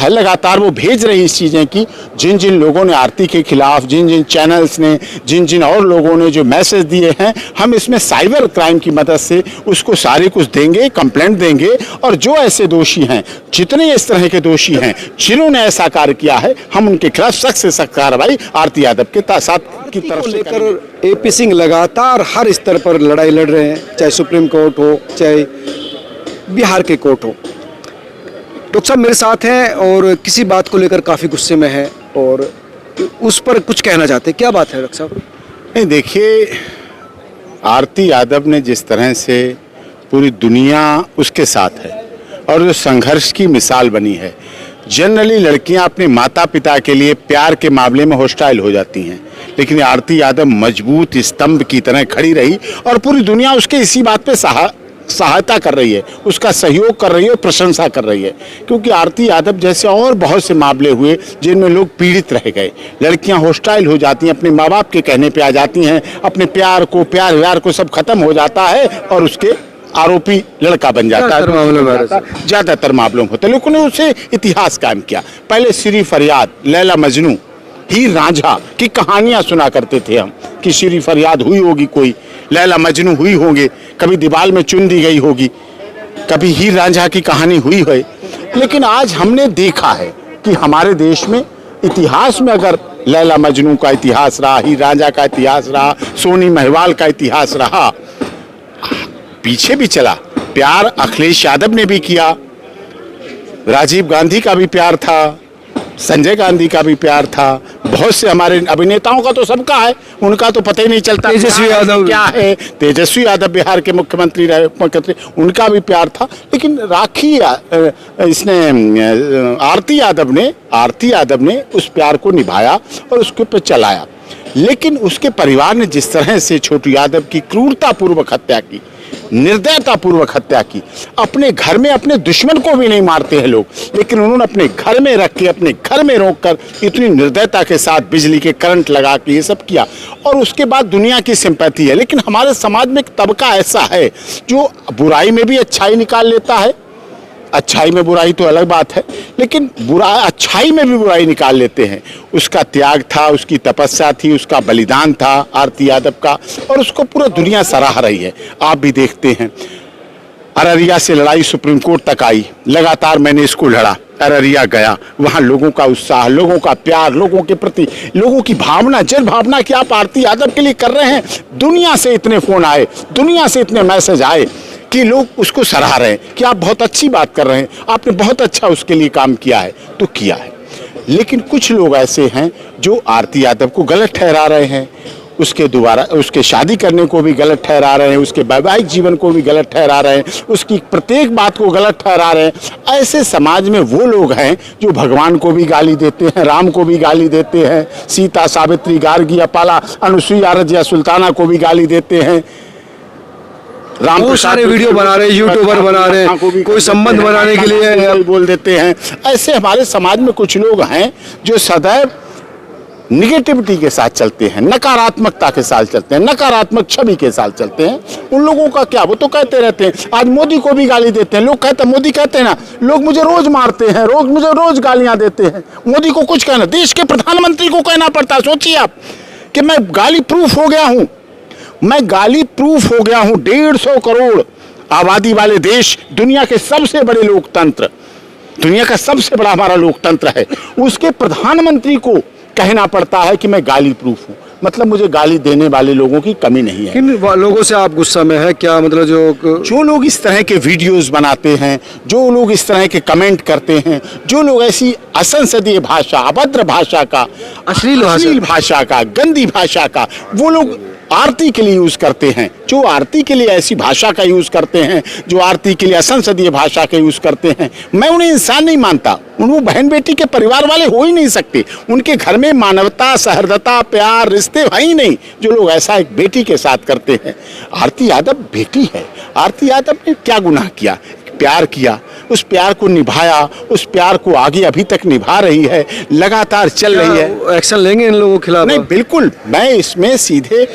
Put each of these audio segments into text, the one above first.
है, लगातार वो भेज रही इस चीज़ें की। जिन जिन लोगों ने आरती के खिलाफ, जिन जिन चैनल्स ने, जिन जिन और लोगों ने जो मैसेज दिए हैं, हम इसमें साइबर क्राइम की मदद से उसको सारे कुछ देंगे, कंप्लेंट देंगे। और जो ऐसे दोषी हैं, जितने इस तरह के दोषी हैं, जिन्होंने ऐसा कार्य किया है, हम उनके खिलाफ सख्त से सख्त कार्रवाई आरती यादव के साथ की तरफ से लेकर एपी सिंह लगातार हर स्तर पर लड़ाई लड़ रहे हैं, चाहे सुप्रीम कोर्ट हो, चाहे बिहार के कोर्ट हो। डॉक्टर साहब मेरे साथ हैं और किसी बात को लेकर काफ़ी गुस्से में है और उस पर कुछ कहना चाहते हैं। क्या बात है डॉक्टर साहब? नहीं, देखिए, आरती यादव ने जिस तरह से पूरी दुनिया उसके साथ है और जो संघर्ष की मिसाल बनी है। जनरली लड़कियां अपने माता पिता के लिए प्यार के मामले में हॉस्टाइल हो जाती हैं, लेकिन आरती यादव मजबूत स्तंभ की तरह खड़ी रही और पूरी दुनिया उसके इसी बात पे सहायता कर रही है, उसका सहयोग कर रही है, प्रशंसा कर रही है। क्योंकि आरती यादव जैसे और बहुत से मामले हुए जिनमें लोग पीड़ित रह गए, लड़कियां हॉस्टाइल हो जाती हैं, अपने माँ बाप के कहने पे आ जाती हैं, अपने प्यार व्यार को सब खत्म हो जाता है और उसके आरोपी लड़का बन जाता है। ज्यादातर मामलों में होता है, लेकिन उसे इतिहास कायम किया। पहले श्री फरियाद, लैला मजनू, हीर रांझा की कहानियां सुना करते थे हम कि श्री फरियाद हुई होगी, कोई लैला मजनू हुई होंगे, कभी दीवार में चुन दी गई होगी, कभी हीर रांझा की कहानी हुई है। लेकिन आज हमने देखा है कि हमारे देश में इतिहास में अगर लैला मजनू का इतिहास रहा, हीर रांझा का इतिहास रहा, सोनी महिवाल का इतिहास रहा, पीछे भी चला, प्यार अखिलेश यादव ने भी किया, राजीव गांधी का भी प्यार था, संजय गांधी का भी प्यार था, बहुत से हमारे अभिनेताओं का तो सबका है, उनका तो पता ही नहीं चलता तेजस्वी यादव क्या है। तेजस्वी यादव बिहार के मुख्यमंत्री रहे, उनका भी प्यार था। लेकिन आरती यादव ने उस प्यार को निभाया और उसके ऊपर चलाया। लेकिन उसके परिवार ने जिस तरह से छोटू यादव की क्रूरतापूर्वक हत्या की, निर्दयतापूर्वक हत्या की, अपने घर में अपने दुश्मन को भी नहीं मारते हैं लोग, लेकिन उन्होंने अपने घर में रख के, अपने घर में रोक कर इतनी निर्दयता के साथ बिजली के करंट लगा के ये सब किया। और उसके बाद दुनिया की सिंपैथी है। लेकिन हमारे समाज में एक तबका ऐसा है जो बुराई में भी अच्छाई निकाल लेता है, अच्छाई में बुराई तो अलग बात है, लेकिन अच्छाई में भी बुराई निकाल लेते हैं। उसका त्याग था, उसकी तपस्या थी, उसका बलिदान था आरती यादव का, और उसको पूरा दुनिया सराह रही है। आप भी देखते हैं, अररिया से लड़ाई सुप्रीम कोर्ट तक आई, लगातार मैंने इसको लड़ा, अररिया गया, वहाँ लोगों का उत्साह, लोगों का प्यार, लोगों के प्रति लोगों की भावना, जन भावना कि आप आरती यादव के लिए कर रहे हैं। दुनिया से इतने फोन आए, दुनिया से इतने मैसेज आए कि लोग उसको सराह रहे हैं कि आप बहुत अच्छी बात कर रहे हैं, आपने बहुत अच्छा उसके लिए काम किया है, तो किया है। लेकिन कुछ लोग ऐसे हैं जो आरती यादव को गलत ठहरा रहे हैं, उसके शादी करने को भी गलत ठहरा रहे हैं, उसके वैवाहिक जीवन को भी गलत ठहरा रहे हैं, उसकी प्रत्येक बात को गलत ठहरा रहे हैं। ऐसे समाज में वो लोग हैं जो भगवान को भी गाली देते हैं, राम को भी गाली देते हैं, सीता, सावित्री, गार्गी, अपाला, अनुसुईया, रजिया, सुल्ताना को भी गाली देते हैं, बहुत सारे वीडियो बना रहे हैं, यूट्यूबर बना रहे हैं, कोई संबंध बनाने के लिए बोल देते हैं। ऐसे हमारे समाज में कुछ लोग हैं जो सदैव निगेटिविटी के साथ चलते हैं, नकारात्मकता के साथ चलते हैं, नकारात्मक छवि के साथ चलते हैं। उन लोगों का क्या, वो तो कहते रहते हैं, आज मोदी को भी गाली देते हैं लोग, कहते हैं, मोदी कहते हैं ना, लोग मुझे रोज मारते हैं, मुझे रोज गालियां देते हैं। मोदी को कुछ कहना, देश के प्रधानमंत्री को कहना पड़ता है। सोचिए आप कि मैं गाली प्रूफ हो गया हूं, 150 करोड़ आबादी वाले देश, दुनिया के सबसे बड़े लोकतंत्र, दुनिया का सबसे बड़ा हमारा लोकतंत्र है, उसके प्रधानमंत्री को कहना पड़ता है कि मैं गाली प्रूफ हूं। मतलब मुझे गाली देने वाले लोगों की कमी नहीं है। किन लोगों से आप गुस्सा में है? क्या मतलब जो लोग इस तरह के वीडियोस बनाते हैं, जो लोग इस तरह के कमेंट करते हैं, जो लोग ऐसी असंसदीय भाषा, अभद्र भाषा का, अश्लील भाषा का, गंदी भाषा का वो लोग आरती के लिए यूज करते हैं, जो आरती के लिए ऐसी भाषा का यूज करते हैं, जो आरती के लिए असंसदीय भाषा का यूज करते हैं, मैं उन्हें इंसान नहीं मानता। वो बहन बेटी के परिवार वाले हो ही नहीं सकते। उनके घर में मानवता, सहृदयता, प्यार, रिश्ते है ही नहीं जो लोग ऐसा एक बेटी के साथ करते हैं। आरती यादव बेटी है, आरती यादव ने क्या गुनाह किया? प्यार किया, उस प्यार को निभाया, उस प्यार को आगे अभी तक निभा रही है, लगातार चल रही है। एक्शन लेंगे इन लोगों के खिलाफ? नहीं, बिल्कुल, मैं इसमें सीधे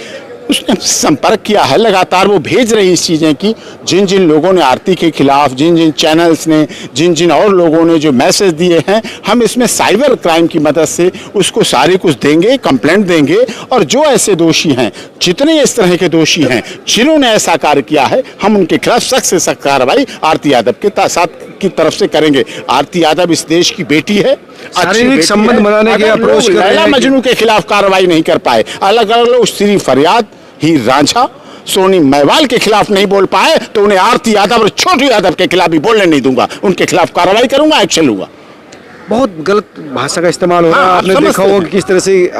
उसने संपर्क किया है, लगातार वो भेज रही इस चीज़ें की। जिन जिन लोगों ने आरती के खिलाफ, जिन जिन चैनल्स ने, जिन जिन और लोगों ने जो मैसेज दिए हैं, हम इसमें साइबर क्राइम की मदद से उसको सारे कुछ देंगे, कंप्लेंट देंगे। और जो ऐसे दोषी हैं, जितने इस तरह के दोषी हैं, जिन्होंने ऐसा कार्य किया है, हम उनके खिलाफ सख्त से सख्त कार्रवाई आरती यादव के साथ की तरफ से करेंगे। आरती यादव इस देश की बेटी है, शारीरिक संबंध बनाने के अप्रोच कर रहे हैं लैला मजनू के खिलाफ कार्रवाई नहीं कर पाए, अलग अलग लोग श्री फरियाद, हीर रांझा, सोनी महवाल के खिलाफ नहीं बोल पाए, तो उन्हें आरती यादव और छोटू यादव के खिलाफ भी बोलने नहीं दूंगा। उनके खिलाफ कार्रवाई करूंगा, एक्शन लूंगा। बहुत गलत भाषा का इस्तेमाल हो रहा है। हाँ, आपने देखा होगा कि किस तरह से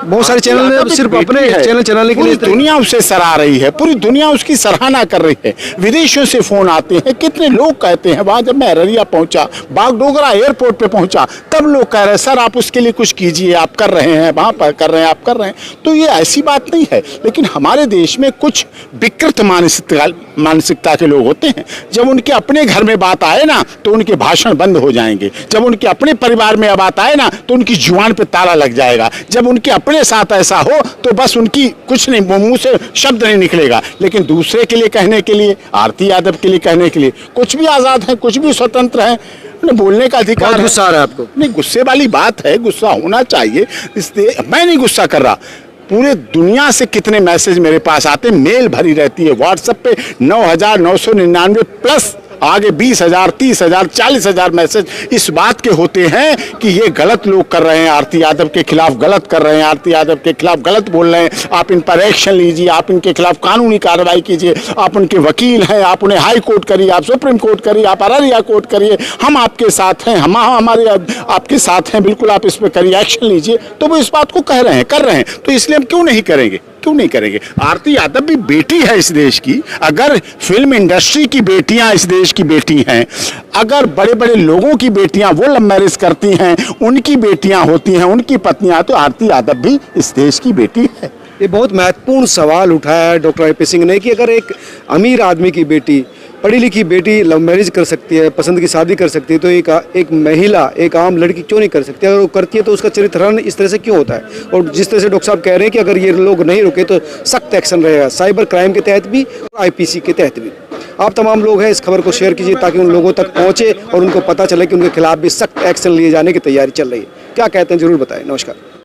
बहुत सारे चैनल ने सिर्फ अपने चैनल चलाने के लिए पूरी दुनिया उसे सराह रही है, पूरी दुनिया उसकी सराहना कर रही है। विदेशों से फोन आते हैं, कितने लोग कहते हैं, वहां जब मैं अररिया पहुंचा, बागडोगरा एयरपोर्ट पे पहुंचा, तब लोग कह रहे हैं सर आप उसके लिए कुछ कीजिए, आप कर रहे हैं, वहां पर कर रहे हैं, आप कर रहे हैं। तो ये ऐसी बात नहीं है। लेकिन हमारे देश में कुछ विकृत मानसिकता के लोग होते हैं, जब उनके अपने घर में बात आए ना तो उनके भाषण बंद हो जाएंगे, जब उनके अपने परिवार में बात आए ना तो उनकी जुबान पे ताला लग जाएगा, जब उनके अपने साथ ऐसा हो तो बस उनकी कुछ नहीं, मुंह से शब्द नहीं निकलेगा। लेकिन दूसरे के लिए कहने के लिए, आरती यादव के लिए कहने के लिए कुछ भी आजाद है, कुछ भी स्वतंत्र है, बोलने का अधिकार बहुत है। गुस्सा आ रहा है आपको? नहीं, गुस्से वाली बात है, गुस्सा होना चाहिए, इसलिए मैं नहीं गुस्सा कर रहा। पूरे दुनिया से कितने मैसेज मेरे पास आते, मेल भरी रहती है व्हाट्सएप पे 9,999 प्लस आगे 20,000, 30,000, 40,000 मैसेज इस बात के होते हैं कि ये गलत लोग कर रहे हैं, आरती यादव के खिलाफ गलत कर रहे हैं, आरती यादव के खिलाफ गलत बोल रहे हैं, आप इन पर एक्शन लीजिए, आप इनके खिलाफ कानूनी कार्रवाई कीजिए, आप उनके वकील हैं, आप उन्हें हाई कोर्ट करिए, आप सुप्रीम कोर्ट करिए, आप अररिया कोर्ट करिए, हम आपके साथ हैं, हम हमारे आपके साथ हैं, बिल्कुल आप इस पर करिए, एक्शन लीजिए। तो वो इस बात को कह रहे हैं, कर रहे हैं, तो इसलिए हम क्यों नहीं करेंगे, क्यों नहीं करेंगे। आरती यादव भी बेटी है इस देश की। अगर फिल्म इंडस्ट्री की बेटियां इस देश की बेटी हैं, अगर बड़े बड़े लोगों की बेटियां वो लव मैरिज करती हैं, उनकी बेटियां होती हैं, उनकी पत्नियां, तो आरती यादव भी इस देश की बेटी है। ये बहुत महत्वपूर्ण सवाल उठाया है डॉक्टर आई.पी. सिंह ने कि अगर एक अमीर आदमी की बेटी, पढ़ी लिखी बेटी लव मैरिज कर सकती है, पसंद की शादी कर सकती है, तो एक महिला, एक आम लड़की क्यों नहीं कर सकती? अगर वो करती है तो उसका चरित्रहरण इस तरह से क्यों होता है? और जिस तरह से डॉक्टर साहब कह रहे हैं कि अगर ये लोग नहीं रुके तो सख्त एक्शन रहेगा, साइबर क्राइम के तहत भी और IPC के तहत भी। आप तमाम लोग हैं, इस खबर को शेयर कीजिए ताकि उन लोगों तक पहुँचे और उनको पता चले कि उनके खिलाफ भी सख्त एक्शन लिए जाने की तैयारी चल रही है। क्या कहते हैं, जरूर बताएं। नमस्कार।